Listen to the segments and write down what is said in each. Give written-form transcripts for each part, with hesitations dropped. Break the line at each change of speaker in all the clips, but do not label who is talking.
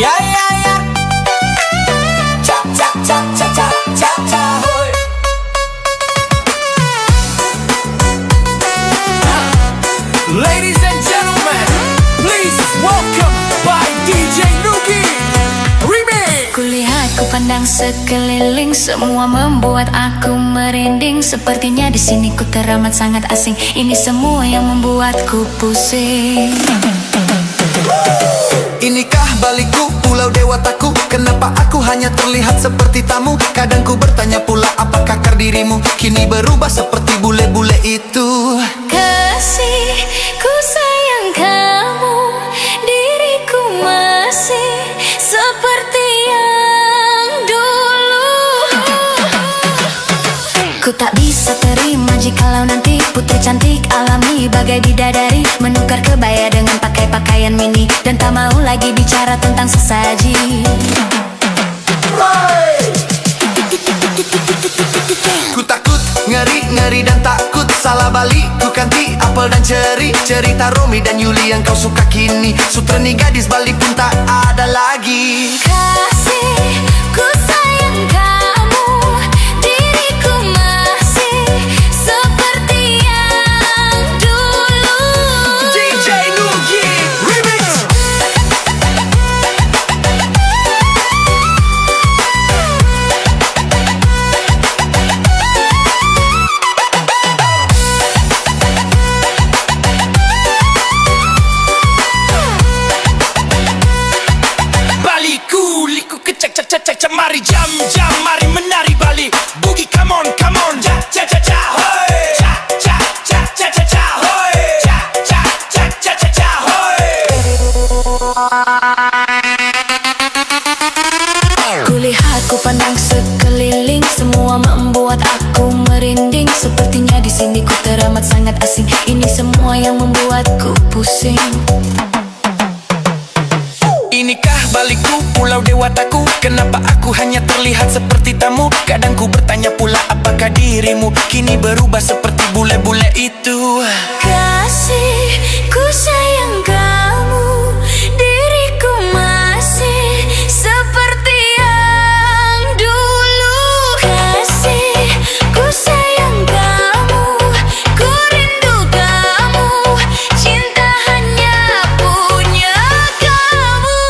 Ya ya ya. Cha cha cha cha cha cha cha. Hoy. Ladies and gentlemen, please welcome by DJ Nugi Remix.
Kulihat, ku pandang sekeliling, semua membuat aku merinding. Sepertinya di sini ku teramat sangat asing. Ini semua yang membuatku pusing.
Inikah balikku, pulau dewataku? Kenapa aku hanya terlihat seperti tamu? Kadang ku bertanya pula, apakah kar dirimu kini berubah seperti bule-bule itu?
Kasih, ku sayang kamu, diriku masih seperti yang dulu. Ku tak bisa terima jikalau nanti putri cantik alami bagai bidadari menukar kebaya dengan pakai pakaian mini dan tak mau lagi bicara tentang sesaji.
Ku takut, ngeri dan takut salah balik. Ku ganti apel dan ceri, cerita Romi dan Yuli yang kau suka kini. Sutreni gadis balik pun tak ada lagi.
Kasih, ku sayang kamu, diriku masih seperti yang dulu.
DJ Nugi Remix.
Baliku, liku kecek cek cek cek, mari jam jam, mari menari Bali. Boogie come on, ja ja ja ja, hoy. Ja ja ja ja ja ja, hoy. Ja ja ja ja ja ja, hoy.
Kulihat, ku pandang sekeliling, semua membuat aku merinding. Sepertinya di sini ku teramat sangat asing. Ini semua yang membuatku pusing.
Inikah balikku, pulau dewataku? Kenapa aku hanya terlihat seperti tamu? Kadang ku bertanya pula, apakah dirimu kini berubah seperti bule-bule itu?
Kasih, ku sayang kamu, diriku masih seperti yang dulu. Kasih, ku sayang kamu, ku rindu kamu, cinta hanya punya kamu.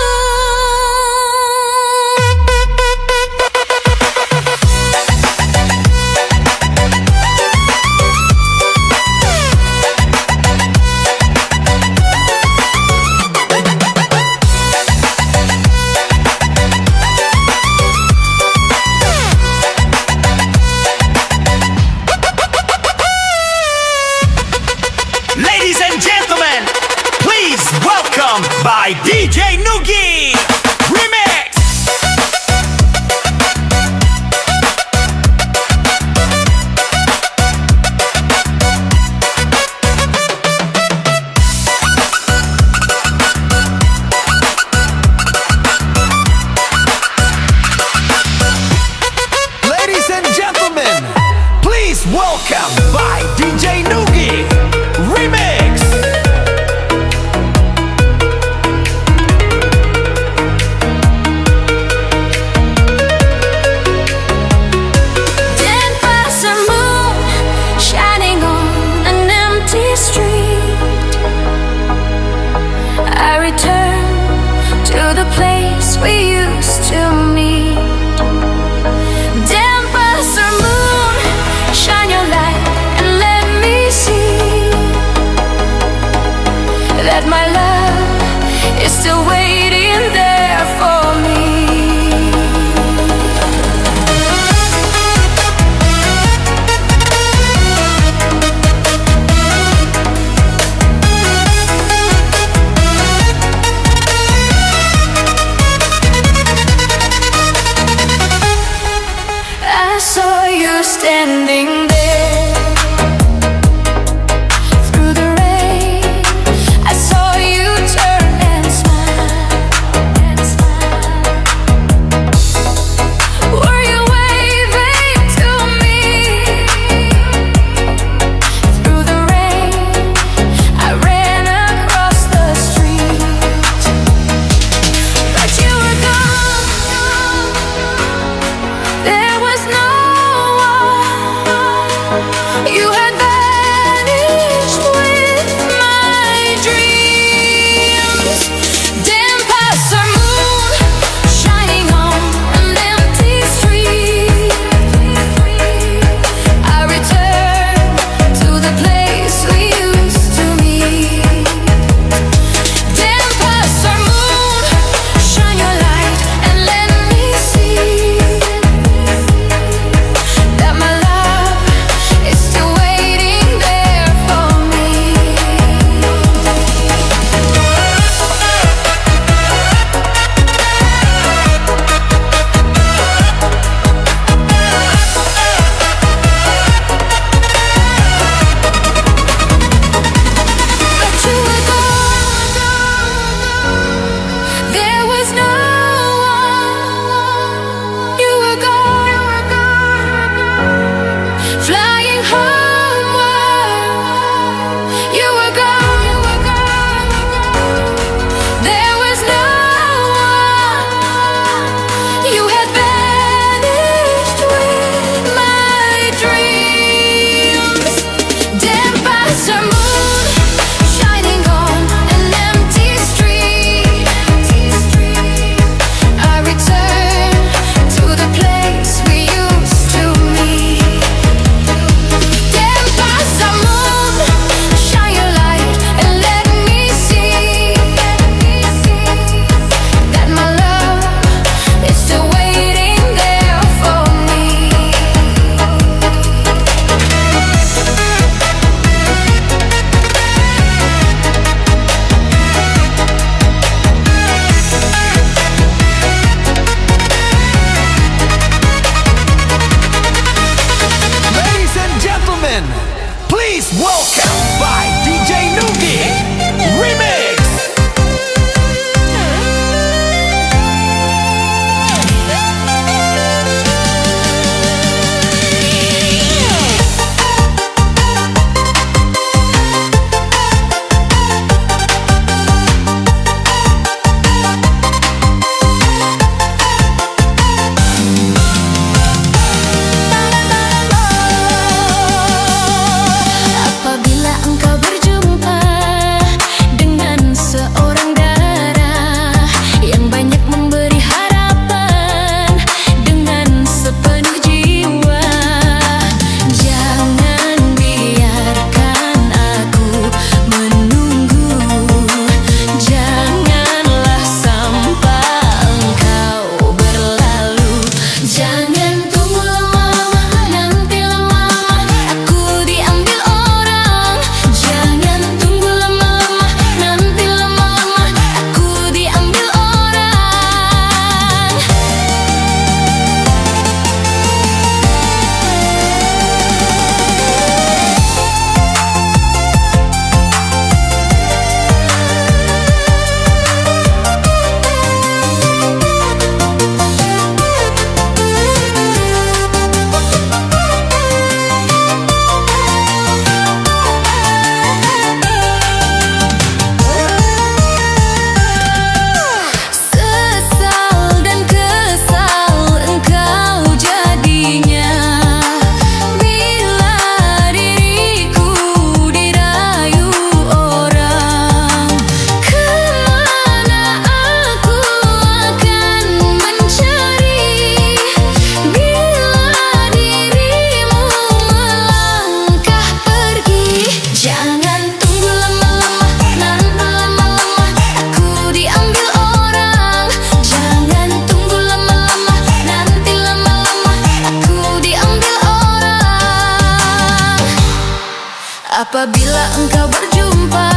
Apabila engkau berjumpa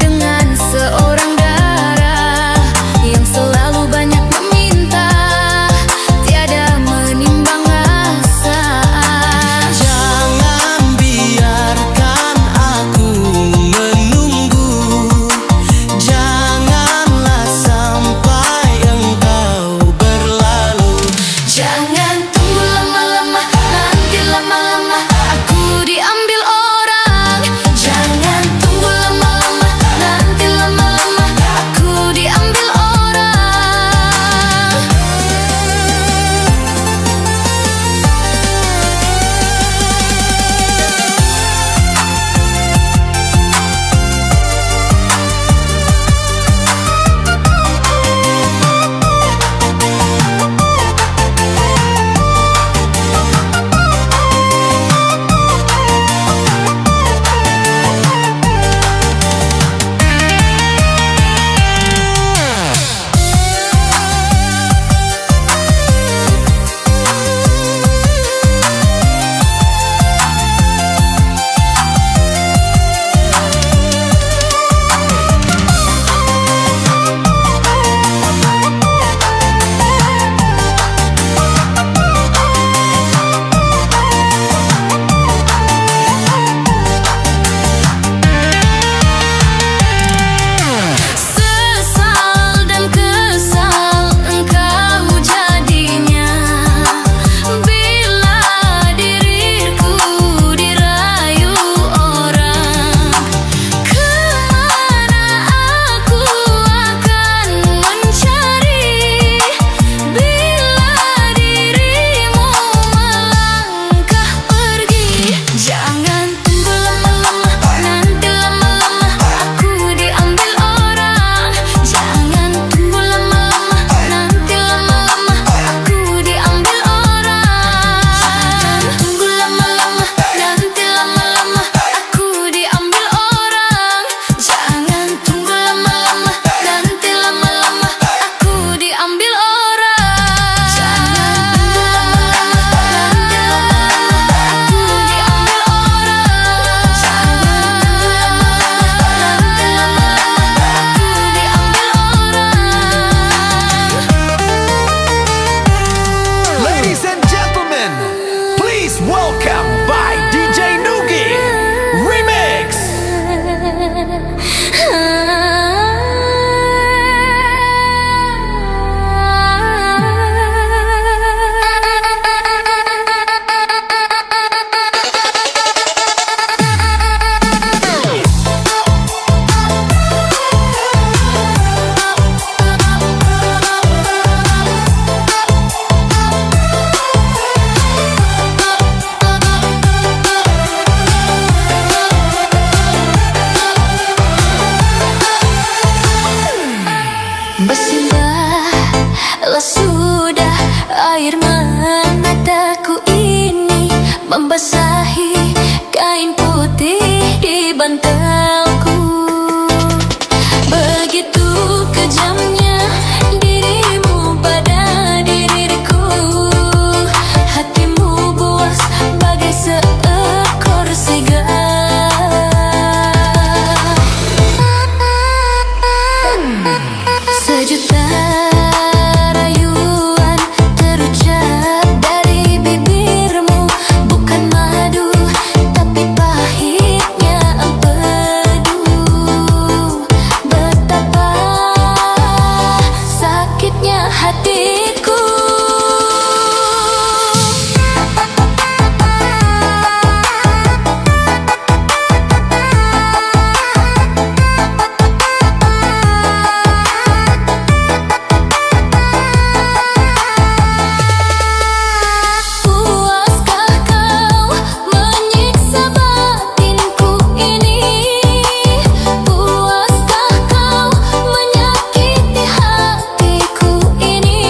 dengan seorang darah yang selalu banyak meminta, tiada menimbang rasa.
Jangan biarkan aku menunggu, janganlah sampai engkau berlalu.
Jangan tunggu lama-lama, nanti lama-lama aku diambil orang. Jangan tunggu lama-lama, nanti lama-lama aku diambil orang. Sesal dan kesal engkau jadinya bila diriku dirayu orang. Kemana aku akan mencari bila dirimu melangkah pergi. Jangan tunggu lama-lama, nanti lama-lama aku diambil orang. Jangan tunggu lama-lama, nanti lama-lama aku diambil orang. Tunggu lama-lama, nanti lama-lama aku diambil orang. Jangan tunggu lama-lama, nanti lama-lama aku diambil orang. Jangan
Ladies and gentlemen, please welcome by DJ Nugi Remix.
Bersindahlah sudah air mataku ini membasahi kain putih di bantalku. Begitu kejamnya dirimu pada diriku, hatimu buas bagai seekor serigala. Sejuta rayuan terucap dari bibirmu, bukan madu tapi pahitnya empedu. Betapa sakitnya hatiku. Puaskah kau menyiksa batinku ini? Puaskah kau menyakiti hatiku ini?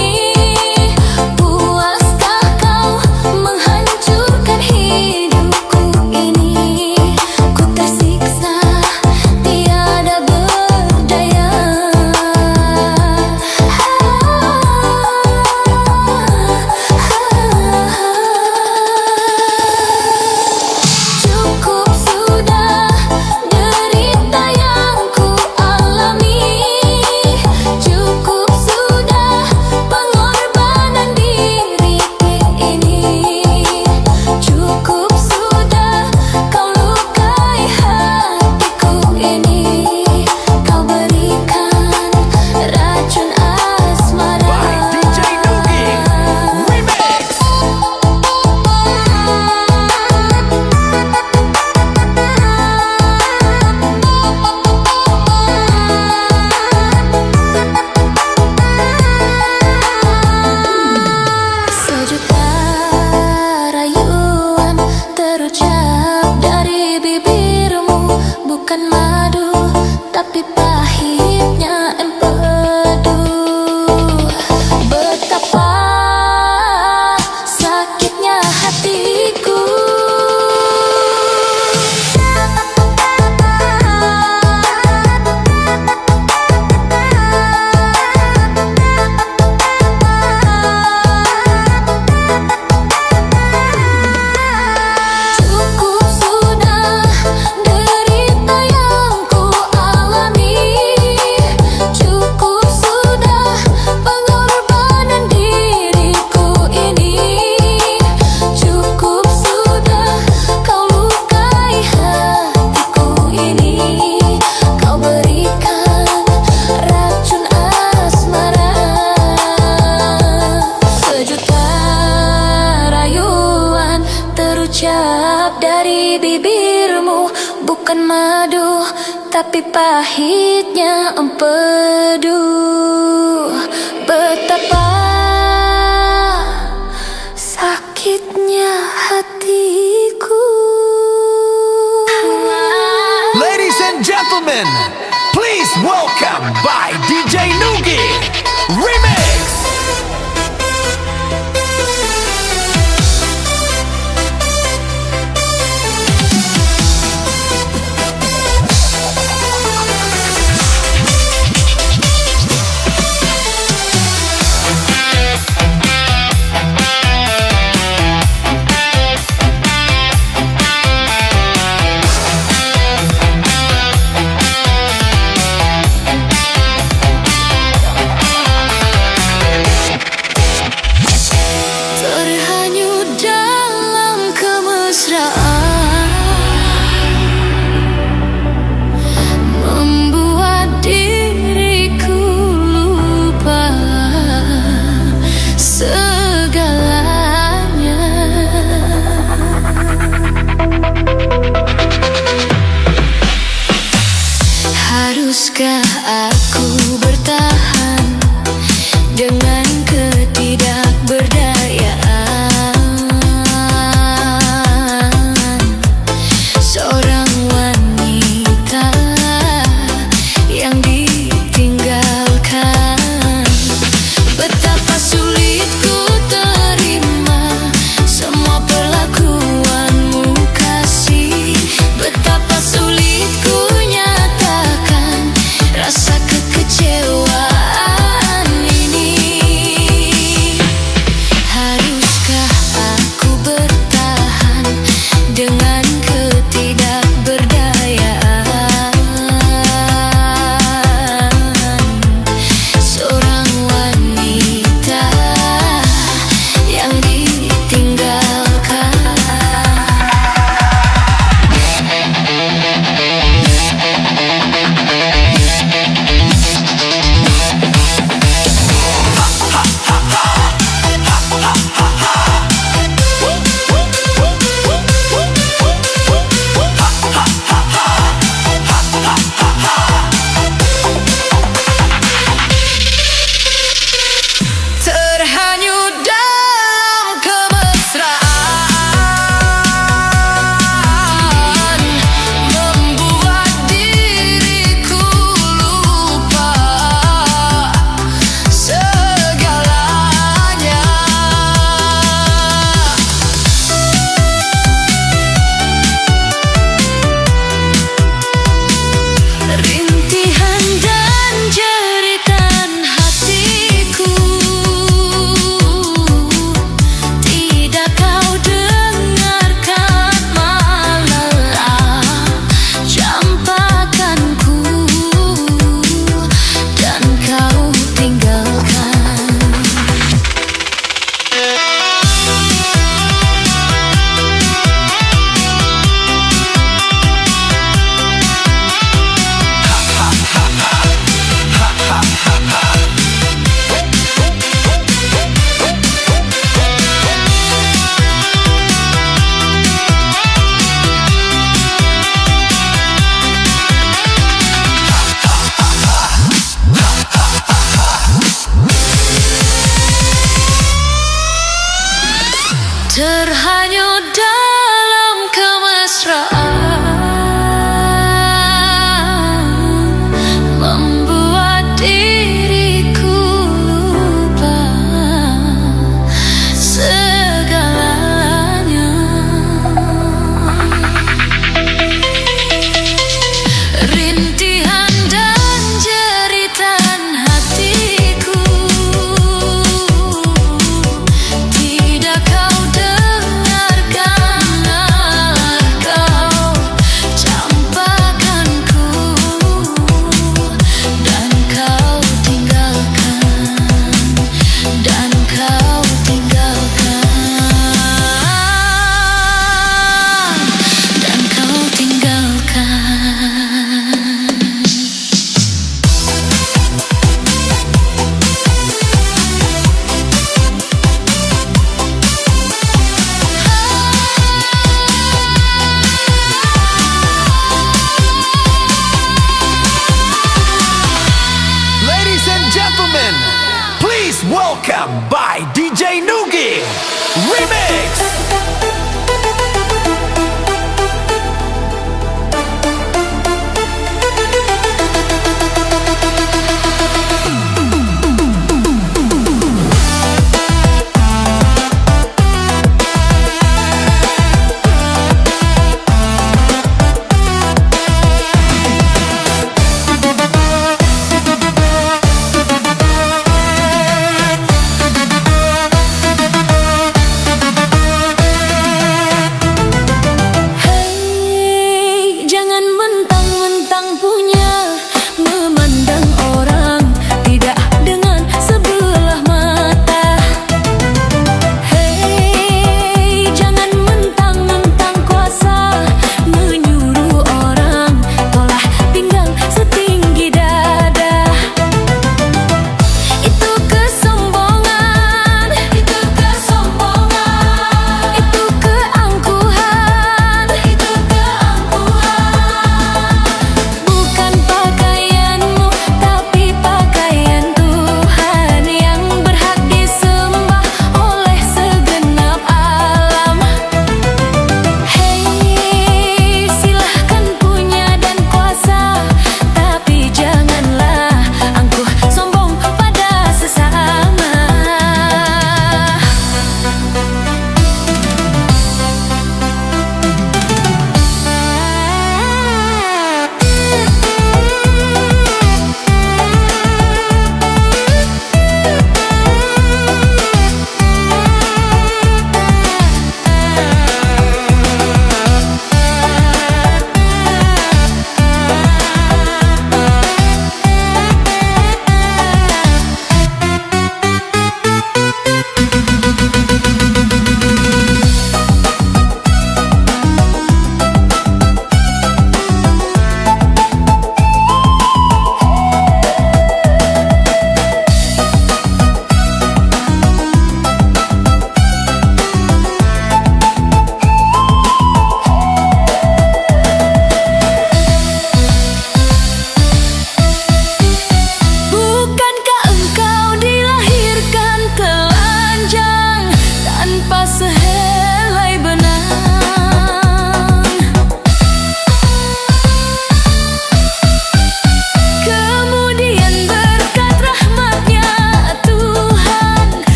bukan madu, tapi pahitnya empedu. Betapa sakitnya hatiku.
Ladies and gentlemen, please welcome by DJ Nugi Remix. Please welcome by DJ Nugi Remix.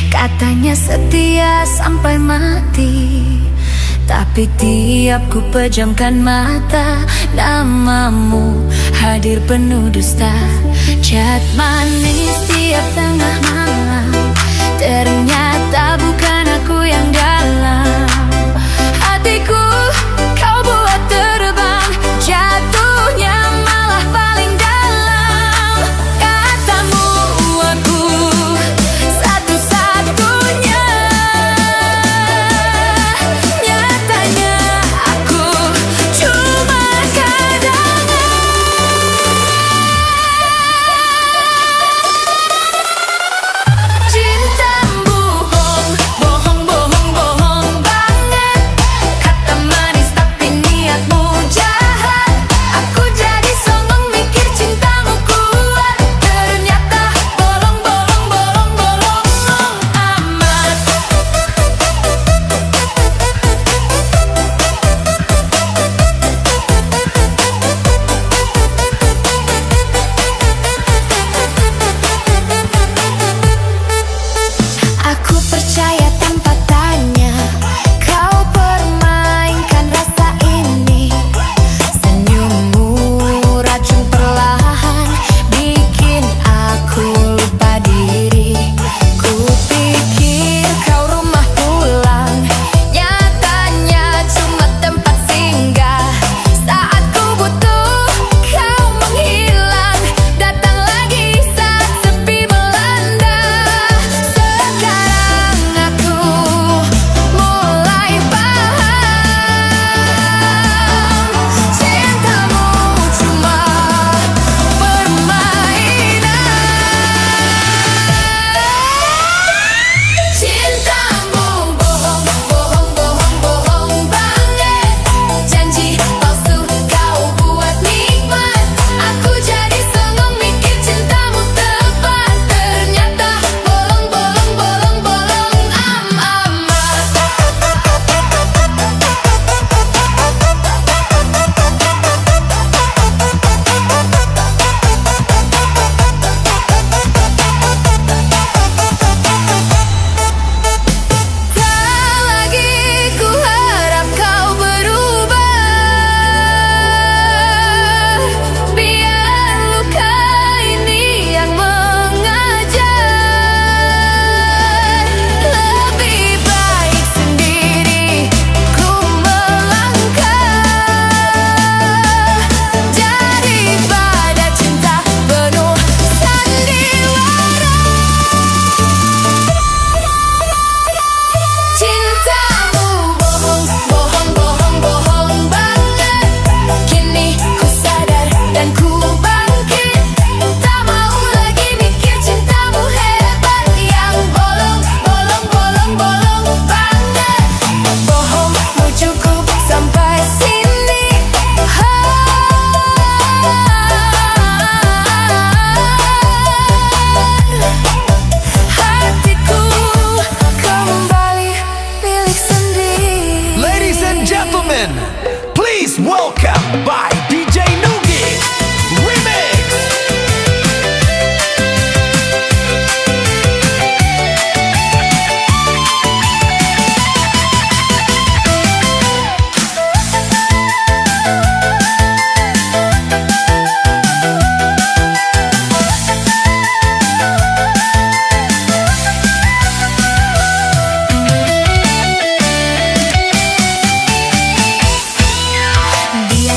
Katanya setia sampai mati, tapi tiap ku pejamkan mata, namamu hadir penuh dusta. Chat manis tiap tengah malam, ternyata bukan aku yang dalam. Hatiku kau buat terbang, jatuhnya malah paling dalam. Katamu aku satu-satunya,
London. Please welcome by DJ Nugi Remix.
Dia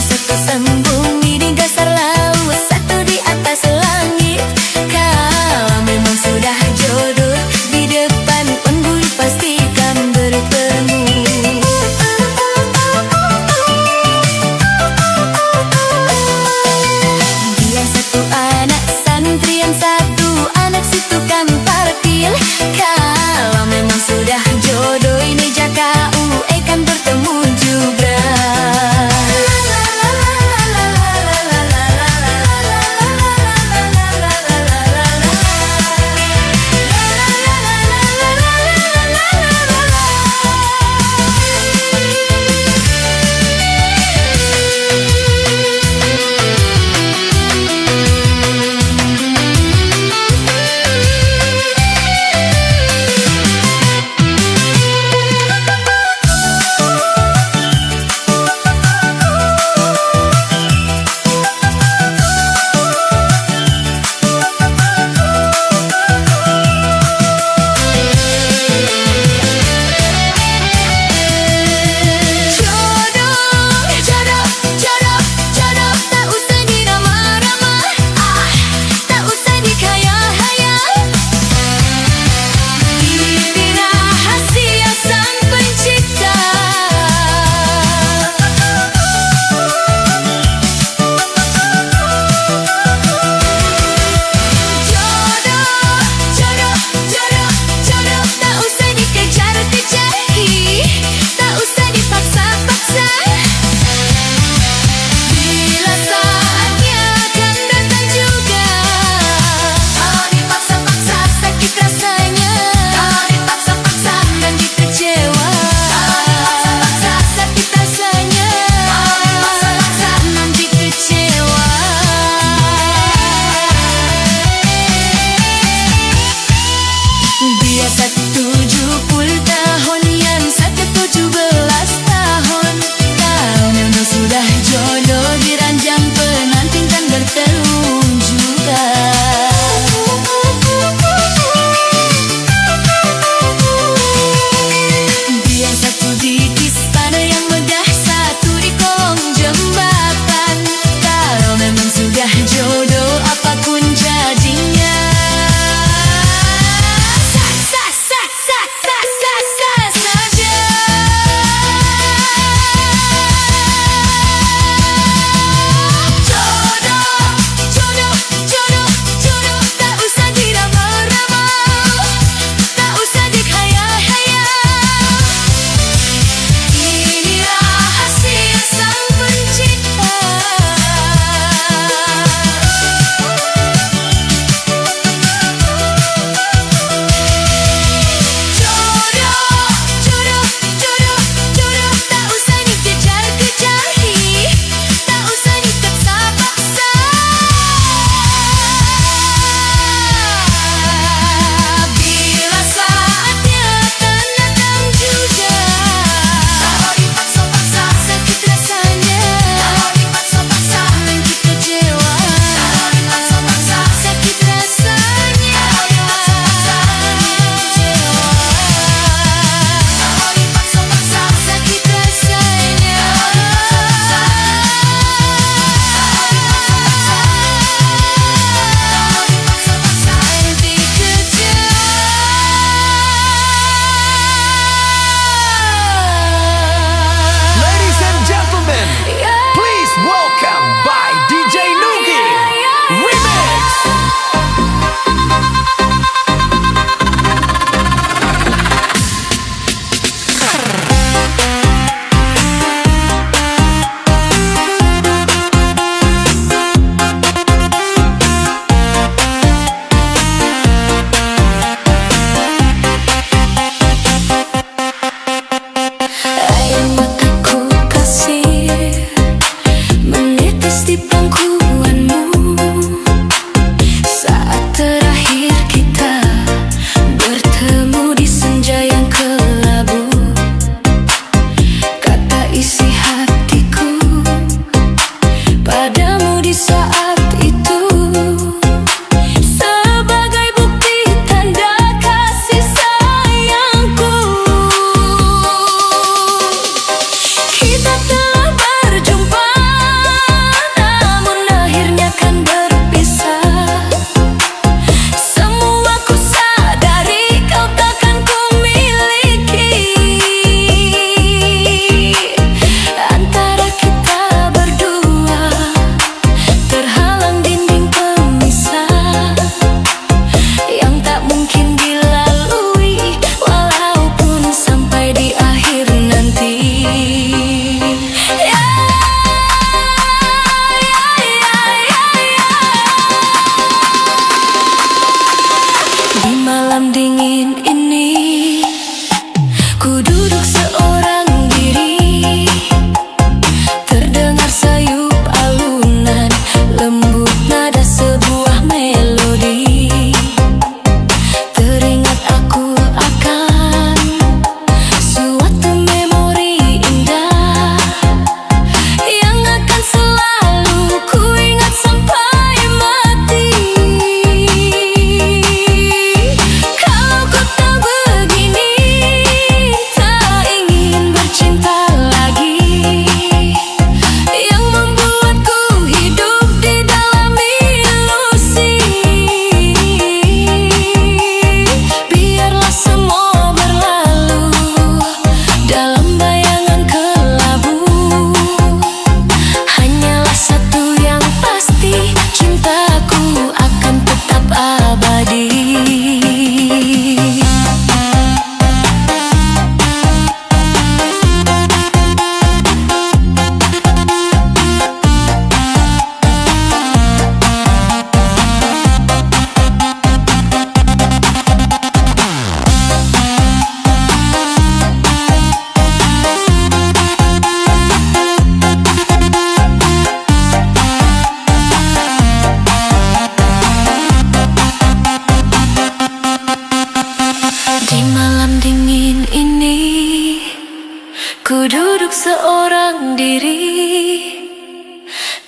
Ku duduk seorang diri,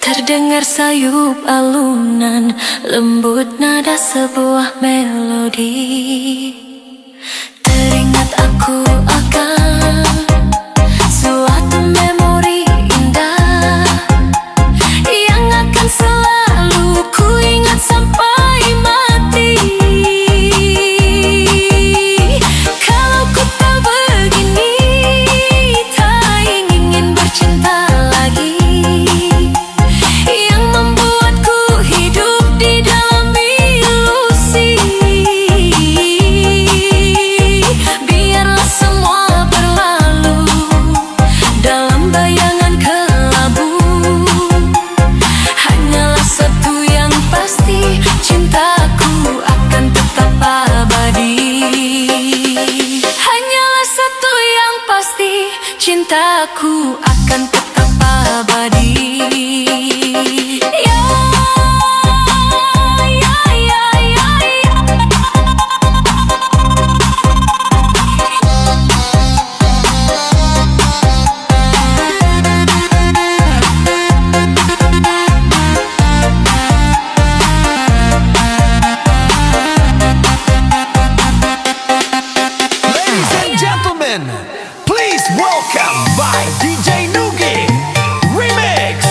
terdengar sayup alunan, lembut nada sebuah melodi. Teringat aku akan suatu memori indah yang akan selalu ku ingat sampai mati. Kalau ku tak begini, tak ingin bercinta lagi, yang membuatku hidup di dalam ilusi. Biarlah semua berlalu dalam bayangan kelabu. Hanyalah satu yang pasti, cintaku akan tetap abadi. Hanyalah satu yang pasti, cintaku akan tetap abadi. Ya, ya, ya, ya, ya.
Ladies and gentlemen, please welcome by DJ Nugi Remix.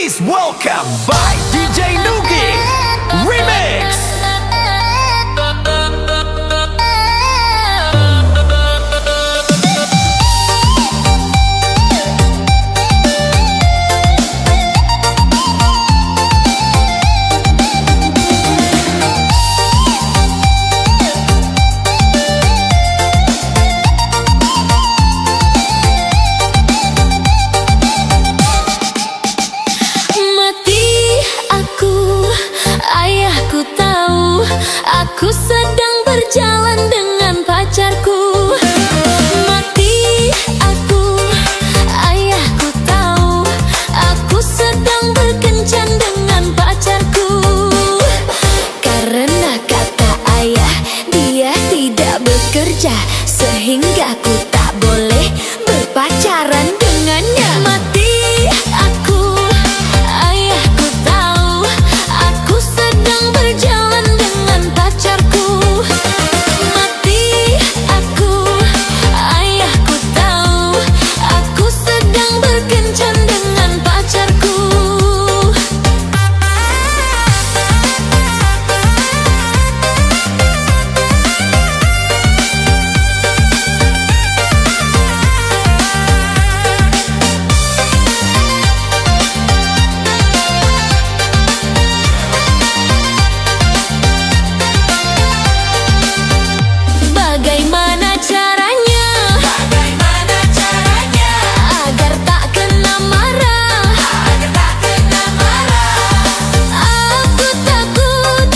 Please welcome by DJ Nugi Remix.
Aku sedang berjalan dengan pacarku. Mati aku, ayahku tahu. Aku sedang berkencan dengan pacarku. Karena kata ayah, dia tidak bekerja, sehingga aku tak boleh berpacaran dengannya. Mati aku, ayahku tahu. Aku sedang berjalan dengan pacarku. Mati aku, ayahku tahu. Aku sedang berkencan dengan pacarku. Bagaimana caranya? Bagaimana caranya? Agar tak kena marah. Agar tak kena marah. Aku takut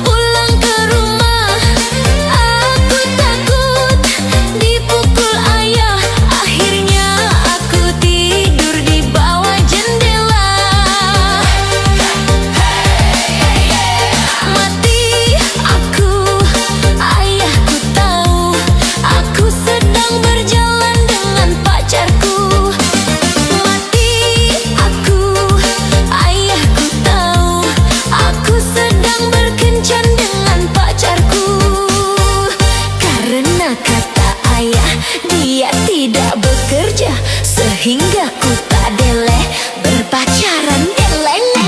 pulang ke rumah. Aku takut dipukul ayah. Akhirnya aku tidur di bawah jendela. Mati aku, ayahku tahu. Aku sedang berjalan dengan pacarku. Mati aku, ayahku tahu. Aku sedang berkencan dengan pacarku. Karena kata ayah, dia tidak bekerja, sehingga ku tak boleh berpacaran dengannya.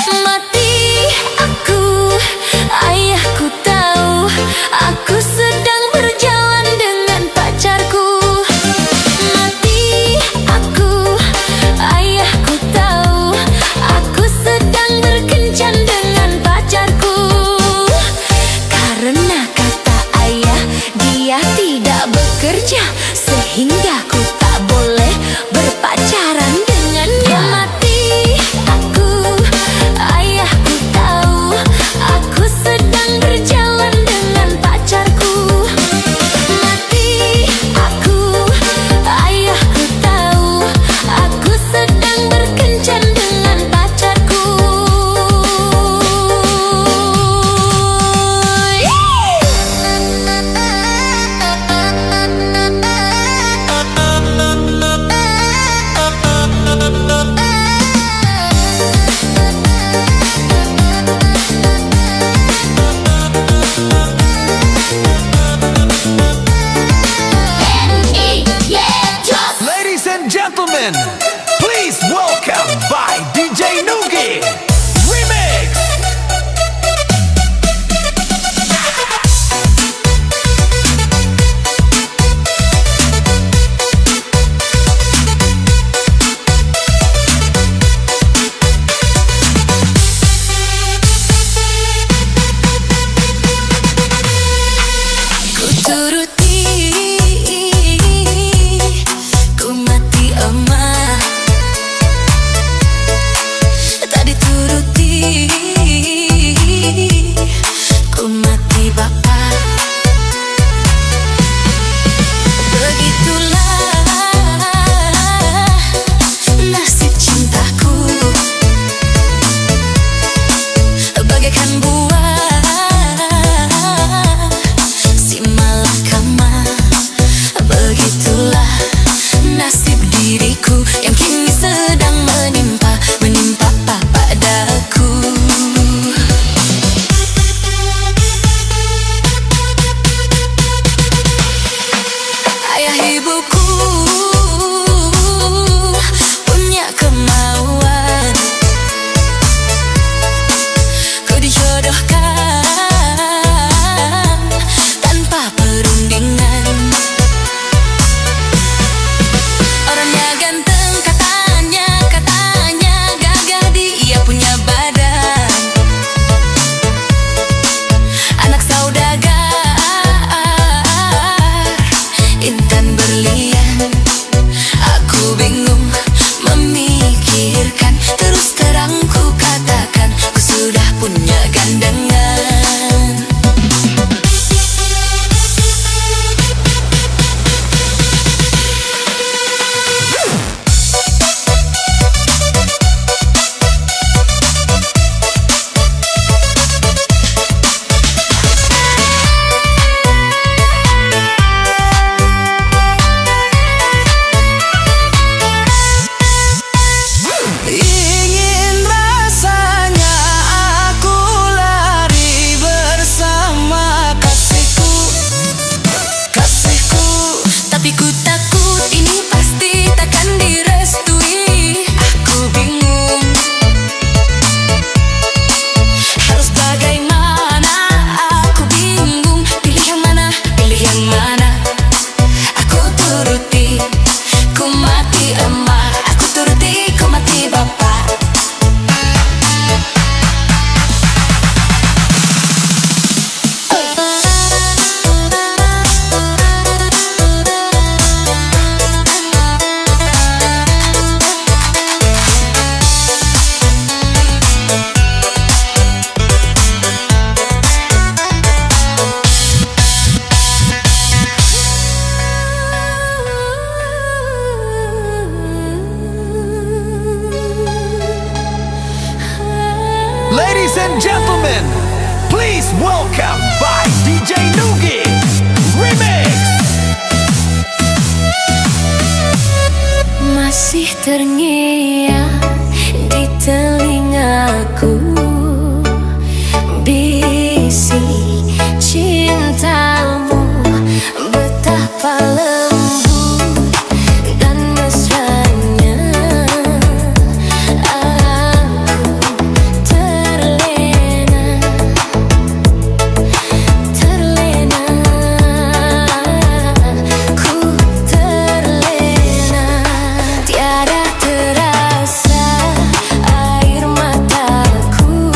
Mati aku, ayahku tahu. Aku sedang berjalan dengan pacarku. Mati aku, ayahku tahu. Aku sedang berkencan dengan pacarku. Karena kata ayah, dia tidak bekerja, sehingga ku tak boleh berpacaran dengannya. Mati aku, ayahku tahu. Aku sedang berjalan dengan pacarku. Mati aku, ayahku tahu. Aku sedang berkencan dengan pacarku.
Ladies and gentlemen, please welcome by DJ Nugi Remix.
Ku turuti, ku mati emas. ibuku punya kemauan, ku dijodohkan tanpa perundingan. Orangnya ganteng katanya, katanya gagah dia punya badan. Anak saudagar, intan berlian. Aku bingung memikirkan, terus terang ku katakan ku sudah punya gandengan.
Ingin rasanya aku lari bersama kasihku, kasihku.
Tapi ku takut ini pasti takkan direstui. Aku bingung harus bagaimana. Aku bingung pilih yang mana, pilih yang mana. Aku turuti, ku mati emak. Aku turuti, ku mati bapak.
Ladies and gentlemen, please welcome by DJ Nugi Remix.
Masih terngiang di telingaku bisik cintamu, betapa lembut dan mesranya. Aku terlena, terlena, ku terlena. Tiada terasa air mataku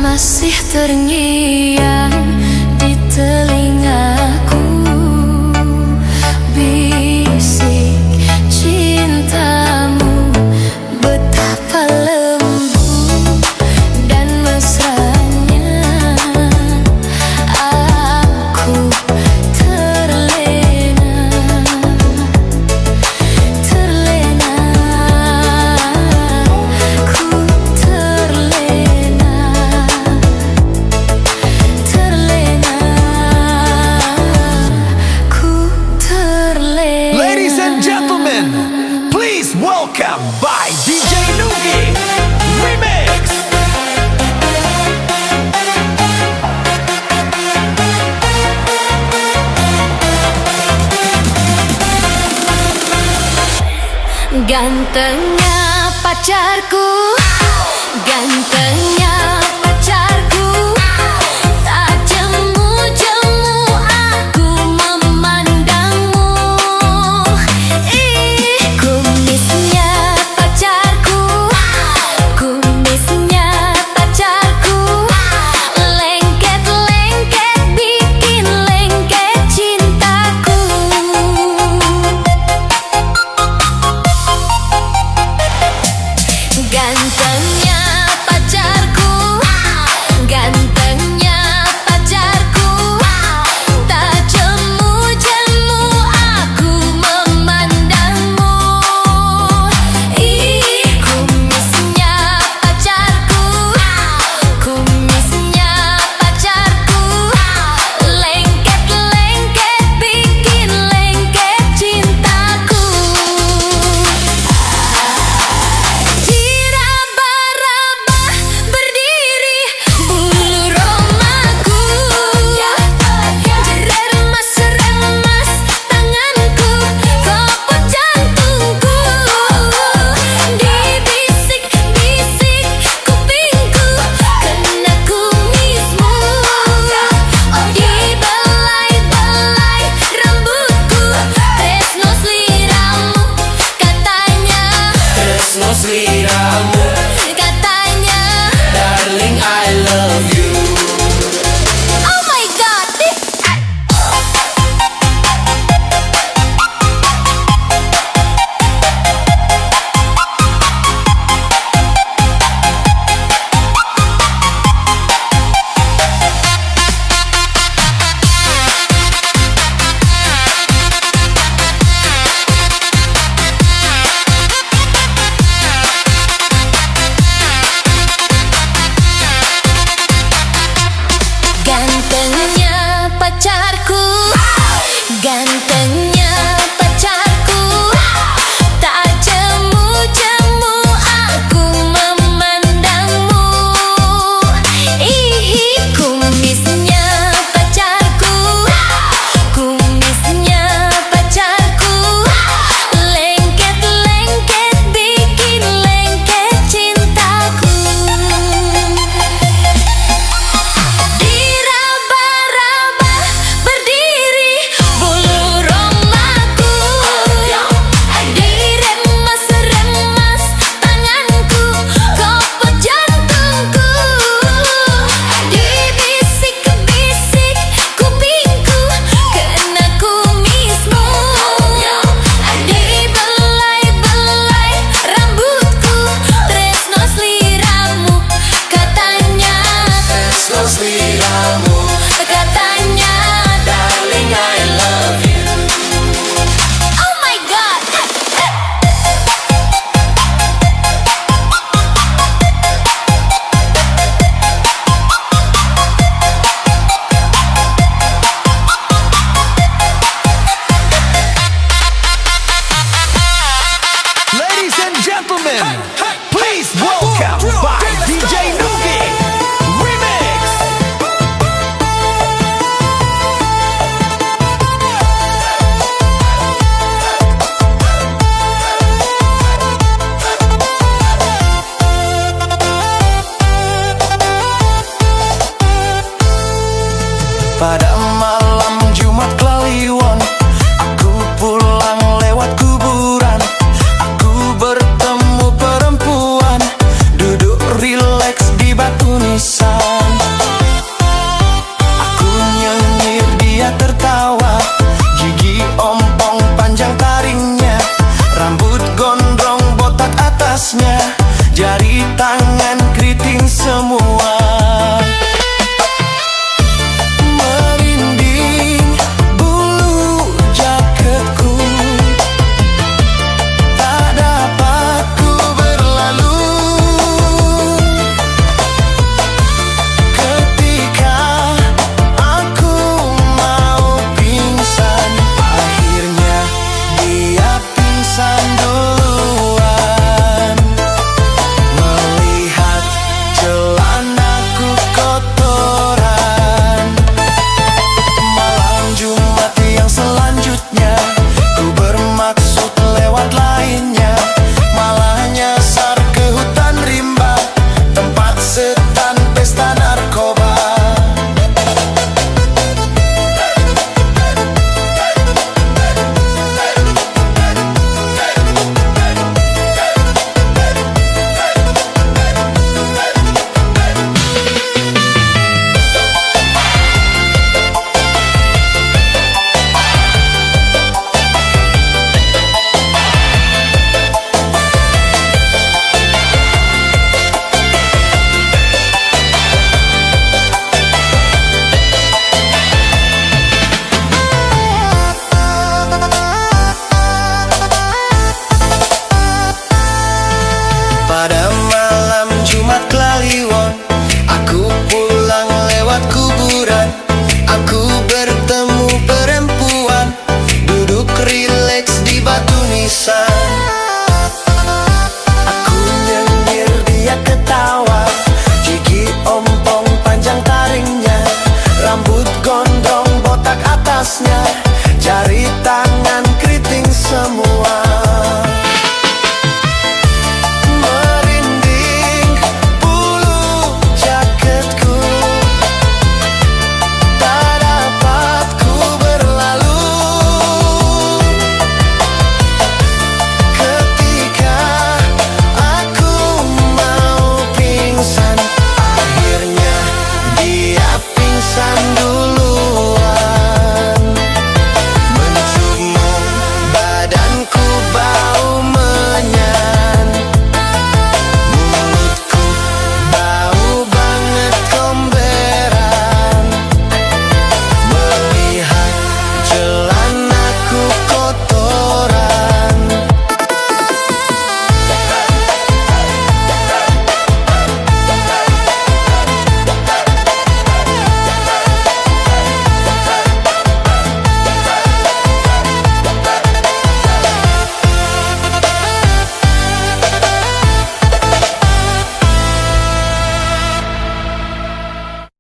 masih terngiang di telingaku, bisik cintamu betapa lembut dan mesranya. Aku terlena, terlena, ku terlena, terlena, ku terlena.
Ladies and gentlemen, please welcome by DJ Nugi Remix.
Gantengnya pacarku, ganteng